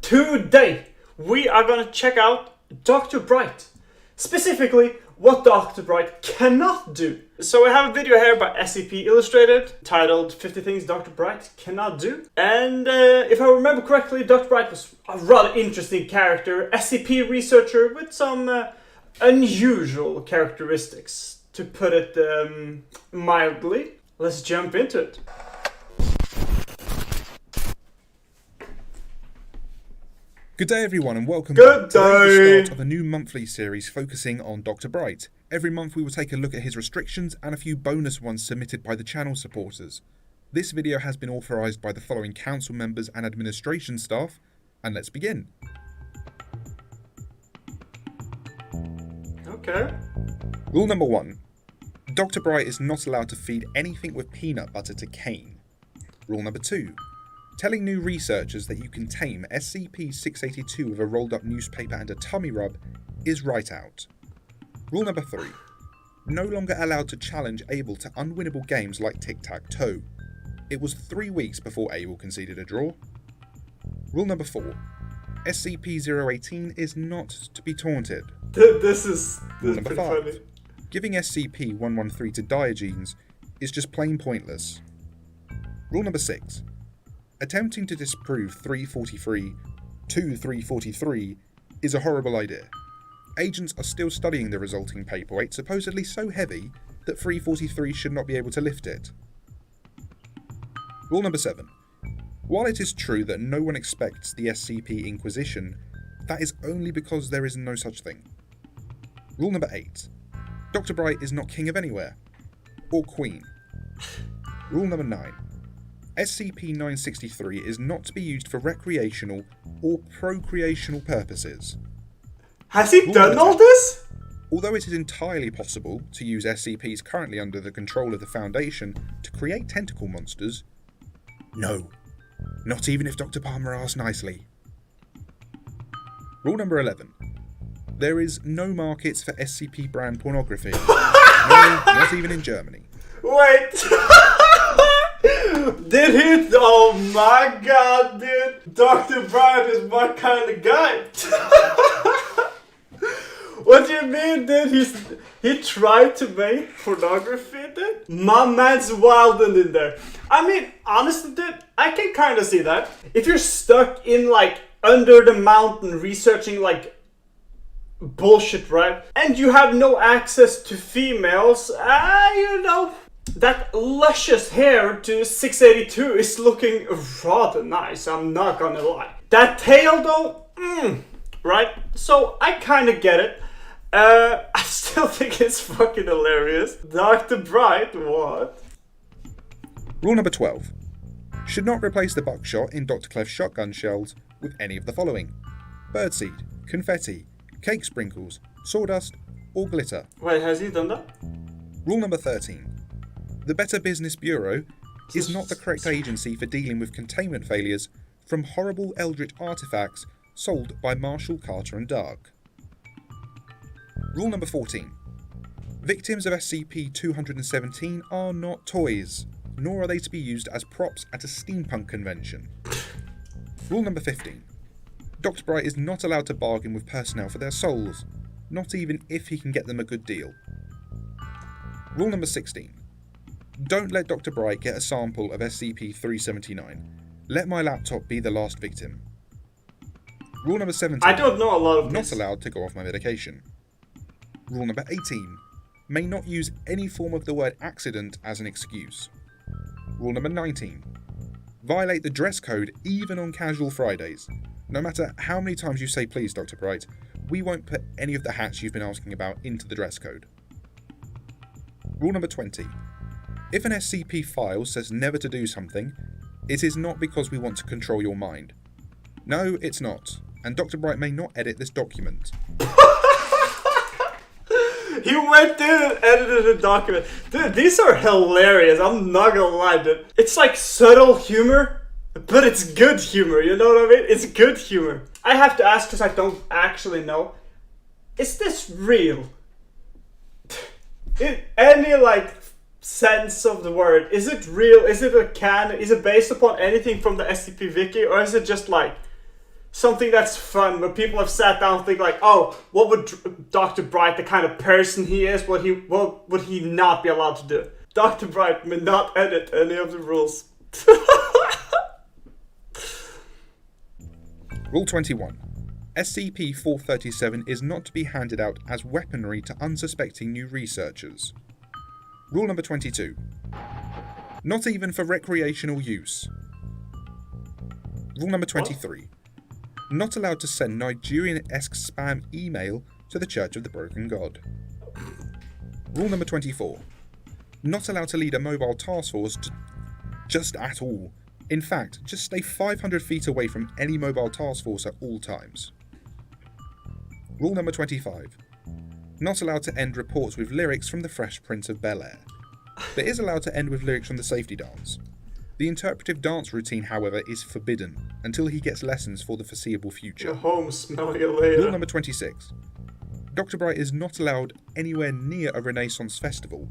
Today, we are gonna check out Dr. Bright. Specifically, what Dr. Bright cannot do. So we have a video here by SCP Illustrated titled 50 Things Dr. Bright Cannot Do. And if I remember correctly, Dr. Bright was a rather interesting character, SCP researcher with some unusual characteristics, to put it mildly. Let's jump into it. Good day everyone and welcome back to the start of a new monthly series focusing on Dr. Bright. Every month we will take a look at his restrictions and a few bonus ones submitted by the channel supporters. This video has been authorised by the following council members and administration staff, and let's begin. Okay. Rule number 1. Dr. Bright is not allowed to feed anything with peanut butter to Kane. Rule number 2. Telling new researchers that you can tame SCP-682 with a rolled up newspaper and a tummy rub is right out. Rule number 3. No longer allowed to challenge Abel to unwinnable games like tic-tac-toe. It was 3 weeks before Abel conceded a draw. Rule number 4. SCP-018 is not to be taunted. This is Rule number 5. funny. Giving SCP-113 to Diogenes is just plain pointless. Rule number 6. Attempting to disprove 343 to 343 is a horrible idea. Agents are still studying the resulting paperweight, supposedly so heavy that 343 should not be able to lift it. Rule number 7. While it is true that no one expects the SCP Inquisition, that is only because there is no such thing. Rule number 8. Dr. Bright is not king of anywhere. Or queen. Rule number 9. SCP-963 is not to be used for recreational or procreational purposes. Has he done all this? Although it is entirely possible to use SCPs currently under the control of the Foundation to create tentacle monsters, no. Not even if Dr. Palmer asks nicely. Rule number 11. There is no markets for SCP brand pornography. No, not even in Germany. Wait! Did he? Oh my god, dude! Dr. Bright is my kind of guy. What do you mean, dude? He tried to make pornography, dude? My man's wildin' in there. I mean, honestly, dude, I can kind of see that. If you're stuck in, like, under the mountain researching, like, bullshit, right? And you have no access to females, you know, that luscious hair to 682 is looking rather nice, I'm not gonna lie. That tail though, right? So I kinda get it. I still think it's fucking hilarious. Dr. Bright, what? Rule number 12. Should not replace the buckshot in Dr. Clef's shotgun shells with any of the following: birdseed, confetti, cake sprinkles, sawdust, or glitter. Wait, has he done that? Rule number 13. The Better Business Bureau is not the correct agency for dealing with containment failures from horrible eldritch artifacts sold by Marshall, Carter and Dark. Rule number 14. Victims of SCP-217 are not toys, nor are they to be used as props at a steampunk convention. Rule number 15. Dr. Bright is not allowed to bargain with personnel for their souls, not even if he can get them a good deal. Rule number 16. Don't let Dr. Bright get a sample of SCP-379. Let my laptop be the last victim. Rule number 17. I don't know a lot of Not this. allowed to go off my medication. Rule number 18. May not use any form of the word accident as an excuse. Rule number 19. Violate the dress code even on casual Fridays. No matter how many times you say please, Dr. Bright, we won't put any of the hats you've been asking about into the dress code. Rule number 20. If an SCP file says never to do something, it is not because we want to control your mind. No, it's not, and Dr. Bright may not edit this document. He went in and edited the document. Dude, these are hilarious, I'm not gonna lie, dude. It's like subtle humor, but it's good humor, you know what I mean? It's good humor. I have to ask because I don't actually know. Is this real? In any, like, sense of the word, is it real? Is it a canon? Is it based upon anything from the SCP Wiki? Or is it just like something that's fun, where people have sat down and think like, oh, what would Dr. Bright, the kind of person he is, what would he not be allowed to do? Dr. Bright may not edit any of the rules. Rule 21. SCP-437 is not to be handed out as weaponry to unsuspecting new researchers. Rule number 22. Not even for recreational use. Rule number 23. Not allowed to send Nigerian-esque spam email to the Church of the Broken God. Rule number 24. Not allowed to lead a mobile task force just at all. In fact, just stay 500 feet away from any mobile task force at all times. Rule number 25. Not allowed to end reports with lyrics from the Fresh Prince of Bel-Air. But is allowed to end with lyrics from the safety dance. The interpretive dance routine, however, is forbidden until he gets lessons for the foreseeable future. Go home smelling it later. Rule number 26. Dr. Bright is not allowed anywhere near a Renaissance festival,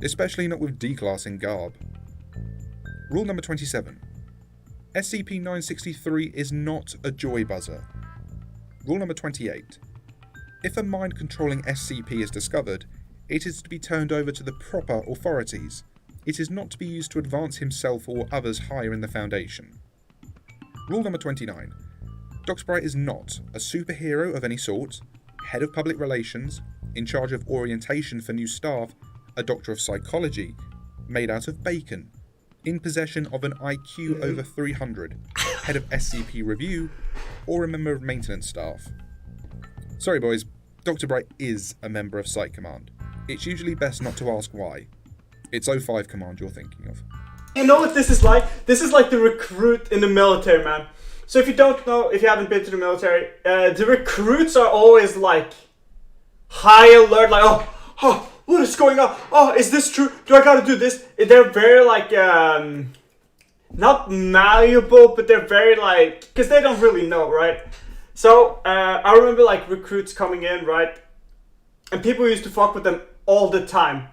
especially not with D-classing garb. Rule number 27. SCP-963 is not a joy buzzer. Rule number 28. If a mind-controlling SCP is discovered, it is to be turned over to the proper authorities. It is not to be used to advance himself or others higher in the Foundation. Rule number 29. Dr. Bright is not a superhero of any sort, head of public relations, in charge of orientation for new staff, a doctor of psychology, made out of bacon, in possession of an IQ over 300, head of SCP review, or a member of maintenance staff. Sorry boys, Dr. Bright is a member of Psych Command. It's usually best not to ask why. It's 05 Command you're thinking of. You know what this is like? This is like the recruit in the military, man. So if you don't know, if you haven't been to the military, the recruits are always like high alert, like, oh, what is going on? Oh, is this true? Do I gotta do this? They're very like, not malleable, but they're very like, because they don't really know, right? So, I remember like recruits coming in, right? And people used to fuck with them all the time.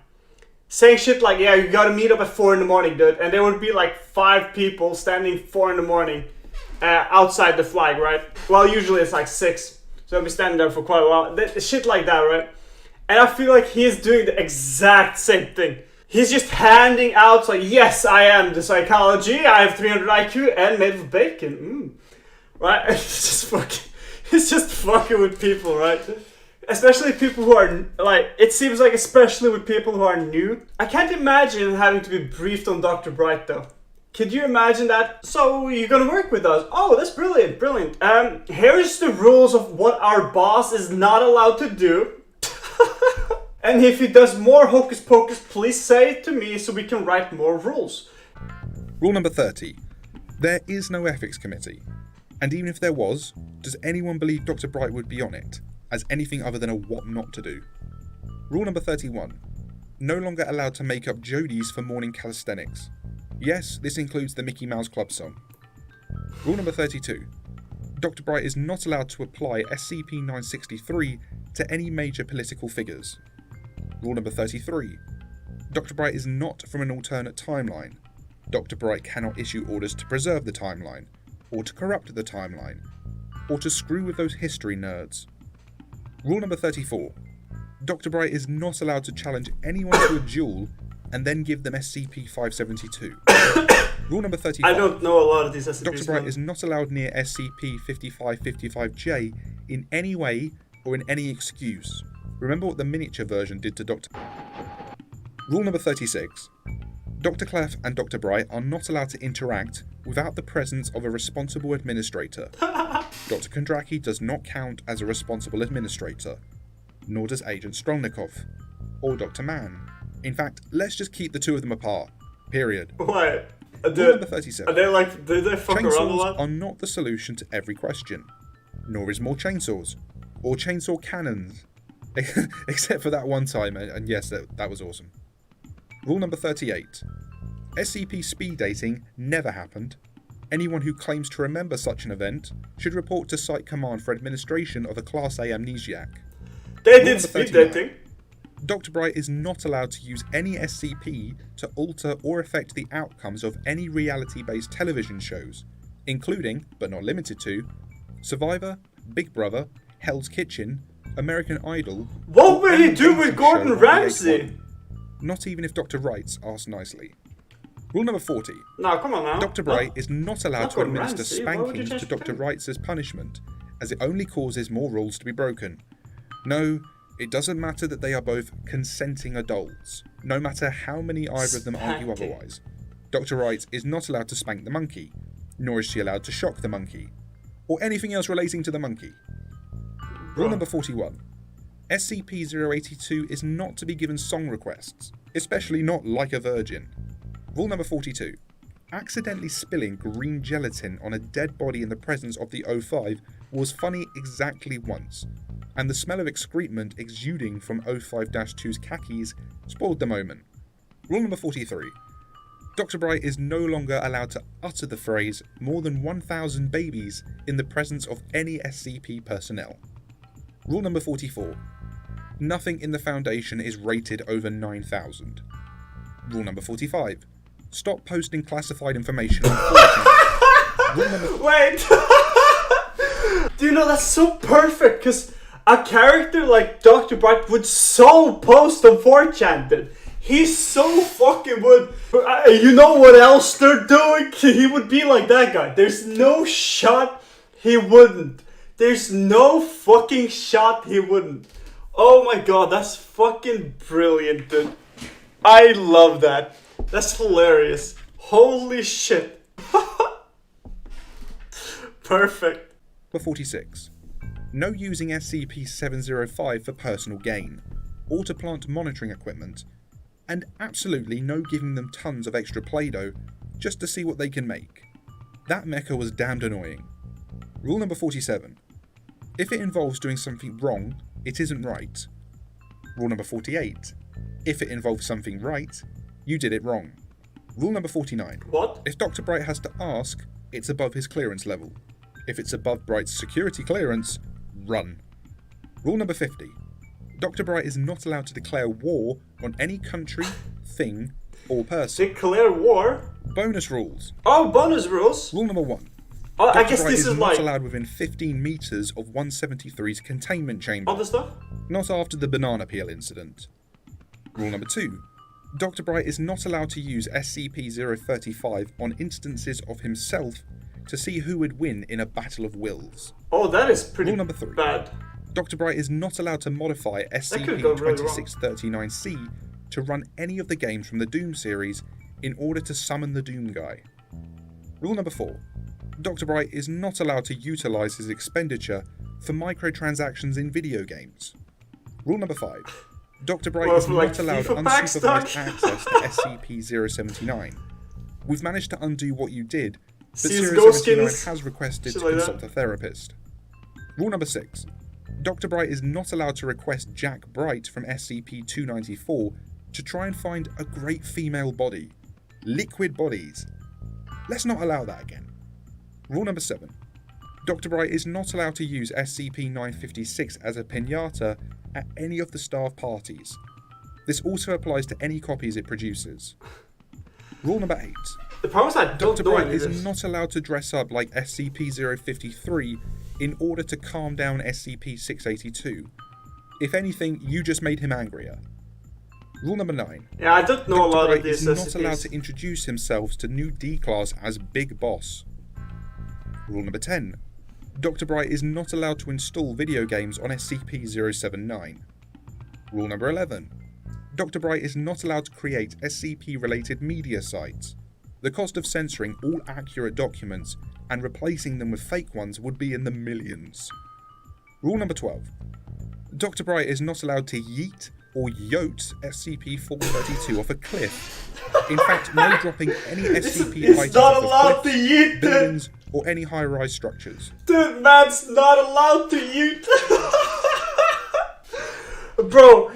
Saying shit like, yeah, you gotta meet up at 4 in the morning, dude. And there would be like 5 people standing 4 in the morning outside the flag, right? Well, usually it's like 6. So I'll be standing there for quite a while. Shit like that, right? And I feel like he's doing the exact same thing. He's just handing out like, yes, I am the psychology. I have 300 IQ and made of bacon. Right? It's just fucking with people, right? Especially people who are, like, it seems like especially with people who are new. I can't imagine having to be briefed on Dr. Bright, though. Could you imagine that? So, you're gonna work with us? Oh, that's brilliant, brilliant. Here's the rules of what our boss is not allowed to do. And if he does more hocus pocus, please say it to me so we can write more rules. Rule number 30. There is no ethics committee. And even if there was, does anyone believe Dr. Bright would be on it as anything other than a what not to do? Rule number 31. No longer allowed to make up Jodies for morning calisthenics. Yes, this includes the Mickey Mouse Club song. Rule number 32. Dr. Bright is not allowed to apply SCP-963 to any major political figures. Rule number 33. Dr. Bright is not from an alternate timeline. Dr. Bright cannot issue orders to preserve the timeline, or to corrupt the timeline, or to screw with those history nerds. Rule number 34. Dr. Bright is not allowed to challenge anyone to a duel and then give them SCP-572. Rule number 35. I don't know a lot of these SCPs. Dr. Bright is not allowed near SCP-5555-J in any way or in any excuse. Remember what the miniature version did to Dr. Rule number 36. Dr. Clef and Dr. Bright are not allowed to interact without the presence of a responsible administrator. Dr. Kondraki does not count as a responsible administrator, nor does Agent Strongnikov, or Dr. Mann. In fact, let's just keep the two of them apart. Period. What? Rule number 37. Are they like, do they fuck around a lot? Chainsaws are not the solution to every question, nor is more chainsaws, or chainsaw cannons. Except for that one time, and yes, that was awesome. Rule number 38. SCP speed dating never happened. Anyone who claims to remember such an event should report to Site Command for administration of a Class A amnesiac. They did speed dating. Dr. Bright is not allowed to use any SCP to alter or affect the outcomes of any reality-based television shows, including, but not limited to, Survivor, Big Brother, Hell's Kitchen, American Idol. What will he any do dating with show Gordon on Ramsay? VH1. Not even if Dr. Wright's asked nicely. Rule number 40. No, come on now. Dr. Bright is not allowed Not to Gordon administer Ramsay. Why would you spankings to change Dr. him? Wright's as punishment, as it only causes more rules to be broken. No, it doesn't matter that they are both consenting adults, no matter how many either of them argue Spanking. otherwise. Dr. Wright is not allowed to spank the monkey, nor is she allowed to shock the monkey, or anything else relating to the monkey. Rule number 41. SCP-082 is not to be given song requests, especially not Like a Virgin. Rule number 42. Accidentally spilling green gelatin on a dead body in the presence of the O5 was funny exactly once, and the smell of excrement exuding from O5-2's khakis spoiled the moment. Rule number 43. Dr. Bright is no longer allowed to utter the phrase more than 1,000 babies in the presence of any SCP personnel. Rule number 44. Nothing in the Foundation is rated over 9,000. Rule number 45. Stop posting classified information on 4chan. Rule number... Wait! Do you know that's so perfect? Because a character like Dr. Bright would so post on 4chan, dude. He so fucking would. You know what else they're doing? He would be like that guy. There's no shot he wouldn't. There's no fucking shot he wouldn't. Oh my god, that's fucking brilliant, dude. I love that. That's hilarious. Holy shit. Perfect. Number 46. No using SCP-705 for personal gain, or to plant monitoring equipment, and absolutely no giving them tons of extra Play-Doh just to see what they can make. That mecha was damned annoying. Rule number 47. If it involves doing something wrong, it isn't right. Rule number 48. If it involves something right, you did it wrong. Rule number 49. What? If Dr. Bright has to ask, it's above his clearance level. If it's above Bright's security clearance, run. Rule number 50. Dr. Bright is not allowed to declare war on any country, thing, or person. Declare war? Bonus rules. Oh, bonus rules? Rule number 1. Oh, I Dr. guess Bright this is is not like allowed within 15 meters of 173's containment chamber. other stuff? Not after the banana peel incident. Rule number 2. Dr. Bright is not allowed to use SCP-035 on instances of himself to see who would win in a battle of wills. Oh, that is pretty Rule number 3. bad. Dr. Bright is not allowed to modify could go really wrong. SCP-2639-C to run any of the games from the Doom series in order to summon the Doom Guy. Rule number 4. Dr. Bright is not allowed to utilize his expenditure for microtransactions in video games. Rule number 5. Dr. Bright Well, is for, not like, allowed FIFA pack unsupervised stock. access to SCP-079. We've managed to undo what you did, but CS:GO 079 skins, has requested shit to like that. consult a therapist. Rule number 6. Dr. Bright is not allowed to request Jack Bright from SCP-294 to try and find a great female body. Liquid bodies. Let's not allow that again. Rule number 7. Dr. Bright is not allowed to use SCP-956 as a piñata at any of the staff parties. This also applies to any copies it produces. Rule number 8. The problem is I don't Dr. know Bright any of is this. not allowed to dress up like SCP-053 in order to calm down SCP-682. If anything, you just made him angrier. Rule number 9. Yeah, I don't know a Dr. lot Bright of these is not allowed SCPs. to introduce himself to new D-Class as Big Boss. Rule number 10. Dr. Bright is not allowed to install video games on SCP-079. Rule number 11. Dr. Bright is not allowed to create SCP-related media sites. The cost of censoring all accurate documents and replacing them with fake ones would be in the millions. Rule number 12. Dr. Bright is not allowed to yeet or yote SCP-432 off a cliff. In fact, no dropping any SCP It's items not off allowed of to cliffs, yeet, dude. buildings, or any high-rise structures. Dude, man's not allowed to eat. Bro,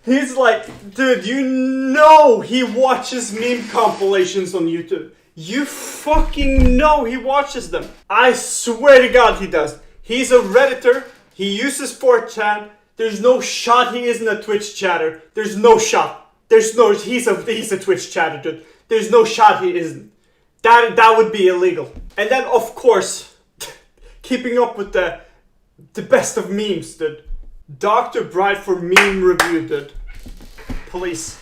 he's like, dude, you know he watches meme compilations on YouTube. You fucking know he watches them. I swear to God he does. He's a Redditor. He uses 4chan. There's no shot he isn't a Twitch chatter. There's no shot. He's a Twitch chatter, dude. There's no shot he isn't. That would be illegal. And then, of course, keeping up with the best of memes, dude. Dr. Bright for meme review, dude. Please,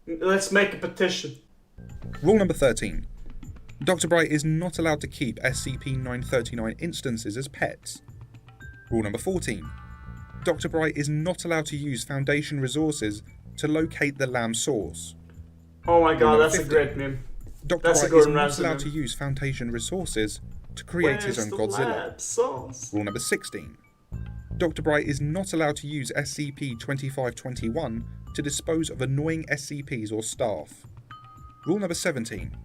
let's make a petition. Rule number 13. Dr. Bright is not allowed to keep SCP-939 instances as pets. Rule number 14. Dr. Bright is not allowed to use Foundation resources to locate the lamb source. Oh my god, that's 15. a great meme. Dr. That's Bright a is Gordon not Ramsay allowed meme. to use Foundation resources to create his own Godzilla. Rule number 16. Dr. Bright is not allowed to use SCP-2521 to dispose of annoying SCPs or staff. Rule number 17.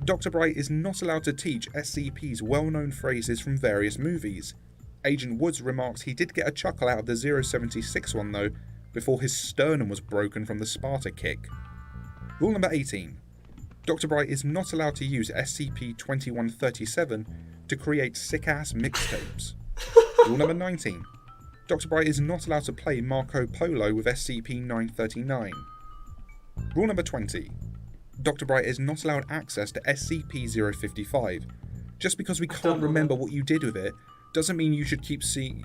Dr. Bright is not allowed to teach SCPs well-known phrases from various movies. Agent Woods remarks he did get a chuckle out of the 076 one though, before his sternum was broken from the Sparta kick. Rule number 18. Dr. Bright is not allowed to use SCP-2137 to create sick-ass mixtapes. Rule number 19. Dr. Bright is not allowed to play Marco Polo with SCP-939. Rule number 20. Dr. Bright is not allowed access to SCP-055. Just because we can't remember what you did with it, doesn't mean you should keep seeing...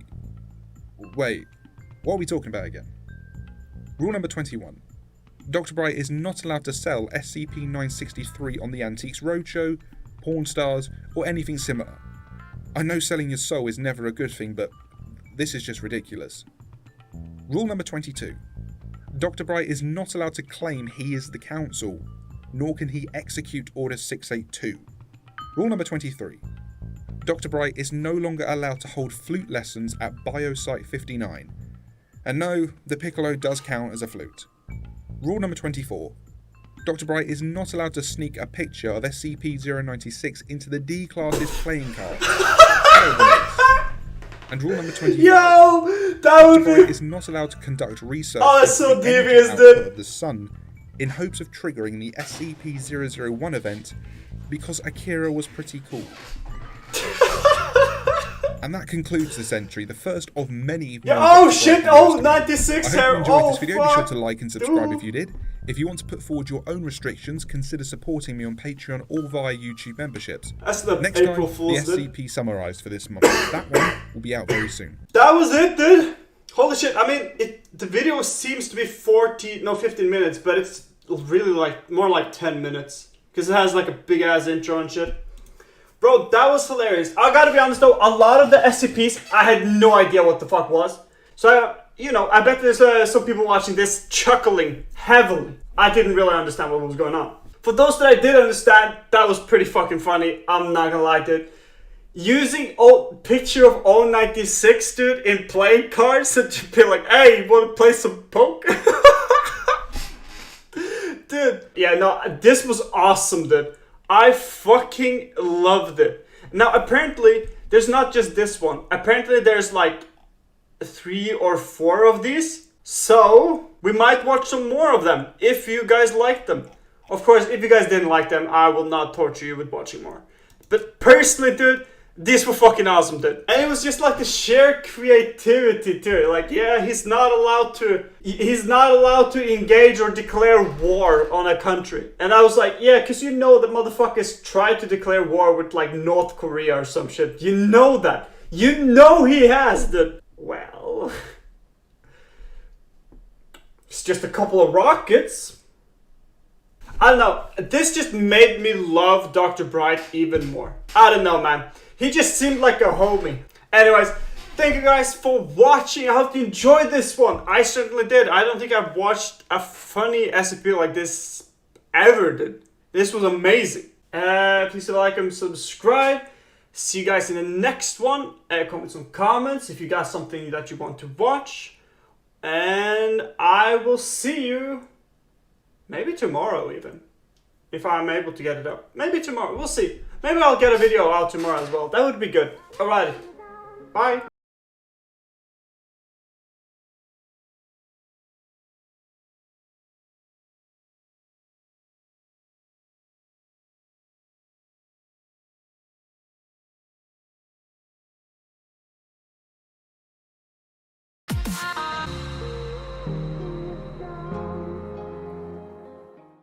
Wait, what are we talking about again? Rule number 21. Dr. Bright is not allowed to sell SCP-963 on the Antiques Roadshow, Pawn Stars, or anything similar. I know selling your soul is never a good thing, but this is just ridiculous. Rule number 22. Dr. Bright is not allowed to claim he is the Council, nor can he execute Order 682. Rule number 23. Dr. Bright is no longer allowed to hold flute lessons at Biosite 59. And no, the piccolo does count as a flute. Rule number 24. Dr. Bright is not allowed to sneak a picture of SCP-096 into the D-Class's playing card. And rule number 25. Yo! That Dr. would Bright be... is not allowed to conduct research Oh, that's so into the energy devious, output dude. of the sun in hopes of triggering the SCP-001 event because Akira was pretty cool. And that concludes this entry, the first of many. Yeah, oh shit! Oh, 96 I hope you enjoyed this video. Be sure fuck. to like and subscribe Dude. if you did. If you want to put forward your own restrictions, consider supporting me on Patreon or via YouTube memberships. That's the Next April time, Fool's, the dude. SCP summarized for this month. That one will be out very soon. That was it, dude. Holy shit! I mean, the video seems to be 15 minutes, but it's really like more like 10 minutes because it has like a big ass intro and shit. Bro, that was hilarious. I gotta be honest though, a lot of the SCPs, I had no idea what the fuck was. So, I bet there's some people watching this chuckling heavily. I didn't really understand what was going on. For those that I did understand, that was pretty fucking funny. I'm not gonna lie, dude. Using old picture of 096, dude, in playing cards and to be like, hey, you wanna play some poke? Dude, yeah, no, this was awesome, dude. I fucking loved it. Now, apparently, there's not just this one. Apparently, there's like 3 or 4 of these. So, we might watch some more of them if you guys like them. Of course, if you guys didn't like them, I will not torture you with watching more. But personally, dude, these were fucking awesome, dude. And it was just like the sheer creativity to it. Like, yeah, he's not allowed to engage or declare war on a country. And I was like, yeah, because the motherfuckers tried to declare war with like North Korea or some shit. You know that. You know he has, dude. Well, it's just a couple of rockets. I don't know. This just made me love Dr. Bright even more. I don't know, man. He just seemed like a homie. Anyways, thank you guys for watching. I hope you enjoyed this one. I certainly did. I don't think I've watched a funny SCP like this ever, dude. This was amazing. Please like and subscribe. See you guys in the next one. Comment some comments if you got something that you want to watch. And I will see you maybe tomorrow even. If I'm able to get it up. Maybe tomorrow. We'll see. Maybe I'll get a video out tomorrow as well. That would be good. Alrighty. Bye.